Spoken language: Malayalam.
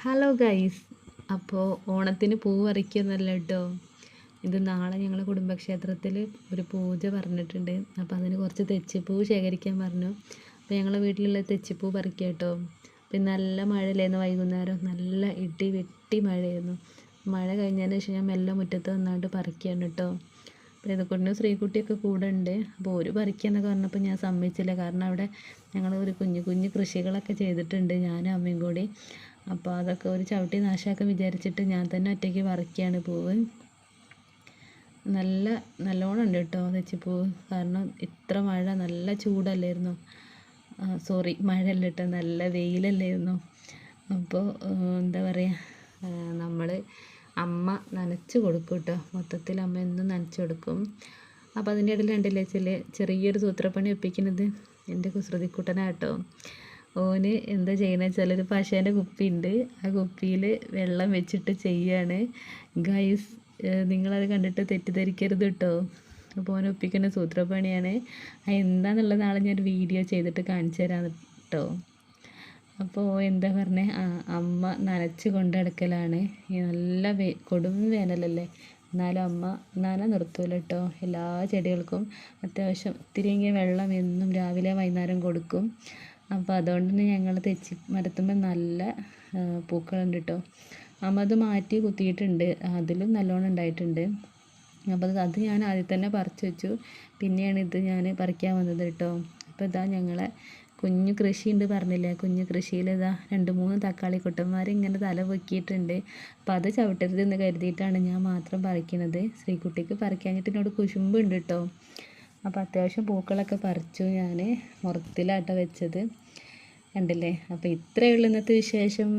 Hello guys. അപ്പോൾ ഓണത്തിന് പൂ പറിക്കുന്നല്ല കേട്ടോ. ഇത് നാളെ ഞങ്ങൾ കുടുംബക്ഷേത്രത്തിൽ ഒരു പൂജ പറഞ്ഞിട്ടുണ്ട്. അപ്പോൾ അതിന് കുറച്ച് തെച്ചിപ്പൂ ശേഖരിക്കാൻ പറഞ്ഞു. അപ്പോൾ ഞങ്ങളെ വീട്ടിലുള്ള തെച്ചിപ്പൂ പറിക്കുക കേട്ടോ. പിന്നെ നല്ല മഴയിലായിരുന്നു, വൈകുന്നേരം നല്ല ഇടി വെട്ടി മഴയായിരുന്നു. മഴ കഴിഞ്ഞതിന് ശേഷം ഞാൻ മെല്ലെ മുറ്റത്ത് വന്നാണ്ട് പറിക്കുകയാണ് കേട്ടോ. അപ്പോൾ ഇതുകൊണ്ട് ശ്രീകുട്ടിയൊക്കെ കൂടെ ഉണ്ട്. അപ്പോൾ ഒരു പറിക്കാന്നൊക്കെ പറഞ്ഞപ്പോൾ ഞാൻ സമ്മതിച്ചില്ല. കാരണം അവിടെ ഞങ്ങൾ ഒരു കുഞ്ഞു കുഞ്ഞു കൃഷികളൊക്കെ ചെയ്തിട്ടുണ്ട്, ഞാനും അമ്മയും കൂടി. അപ്പോൾ അതൊക്കെ ഒരു ചവിട്ടി നാശമാക്കാൻ വിചാരിച്ചിട്ട് ഞാൻ തന്നെ ഒറ്റയ്ക്ക് പറിക്കുകയാണ് പൂവ്. നല്ലോണം ഉണ്ട് കേട്ടോ തെച്ചിപ്പൂവ്. കാരണം ഇത്ര മഴ, നല്ല ചൂടല്ലായിരുന്നു. സോറി, മഴയല്ല കേട്ടോ, നല്ല വെയിലല്ലായിരുന്നു. അപ്പോൾ എന്താ പറയുക, നമ്മൾ അമ്മ നനച്ച് കൊടുക്കും കേട്ടോ. മൊത്തത്തിൽ അമ്മ എന്നും നനച്ച് കൊടുക്കും. അപ്പോൾ അതിൻ്റെ ഇടയിൽ കണ്ടില്ലേ ചെറിയൊരു സൂത്രപ്പണി ഒപ്പിക്കുന്നത് എൻ്റെ കുസൃതിക്കുട്ടനാട്ടോ. ഓന് എന്താ ചെയ്യുന്നത് വെച്ചാൽ ഒരു പശേൻ്റെ കുപ്പിയുണ്ട്, ആ കുപ്പിയിൽ വെള്ളം വെച്ചിട്ട് ചെയ്യാണ് ഗൈസ്. നിങ്ങളത് കണ്ടിട്ട് തെറ്റിദ്ധരിക്കരുത് കേട്ടോ. അപ്പോൾ ഓൻ ഒപ്പിക്കുന്ന സൂത്രപ്പണിയാണ്. എന്താണെന്നുള്ളത് നാളെ ഞാൻ വീഡിയോ ചെയ്തിട്ട് കാണിച്ചു തരാം കേട്ടോ. അപ്പോൾ എന്താ പറഞ്ഞത്, അമ്മ നനച്ച് കൊണ്ടടക്കലാണ്. നല്ല കൊടും വേനലല്ലേ, എന്നാലും അമ്മ നന നിർത്തൂല കേട്ടോ. എല്ലാ ചെടികൾക്കും അത്യാവശ്യം ഇത്തിരിയെങ്കിലും വെള്ളം എന്നും രാവിലെ വൈകുന്നേരം കൊടുക്കും. അപ്പോൾ അതുകൊണ്ട് തന്നെ ഞങ്ങൾ തെച്ചി മരത്തുമ്പോൾ നല്ല പൂക്കളുണ്ട് കേട്ടോ. അമ്മ അത് മാറ്റി കുത്തിയിട്ടുണ്ട്, അതിലും നല്ലോണം ഉണ്ടായിട്ടുണ്ട്. അപ്പോൾ അത് ഞാൻ ആദ്യം തന്നെ പറിച്ചു വെച്ചു, പിന്നെയാണ് ഇത് ഞാൻ പറിക്കാൻ വന്നത് കേട്ടോ. അപ്പോൾ ഇതാ ഞങ്ങളെ കുഞ്ഞു കൃഷിയുണ്ട് പറഞ്ഞില്ലേ, കുഞ്ഞു കൃഷിയിൽ ഇതാ 2-3 തക്കാളി കുട്ടന്മാർ ഇങ്ങനെ തല പൊക്കിയിട്ടുണ്ട്. അപ്പോൾ അത് ചവിട്ടരുതെന്ന് കരുതിയിട്ടാണ് ഞാൻ മാത്രം പറിക്കുന്നത്. ശ്രീകുട്ടിക്ക് പറിക്കാഞ്ഞിട്ട് എന്നോട് കുശുമ്പുണ്ട് കേട്ടോ. അപ്പോൾ അത്യാവശ്യം പൂക്കളൊക്കെ പറിച്ചു, ഞാൻ മുറത്തിലാട്ടോ വെച്ചത്, കണ്ടില്ലേ. അപ്പോൾ ഇത്രയേ ഉള്ളൂ ഇന്നത്തെ വിശേഷം.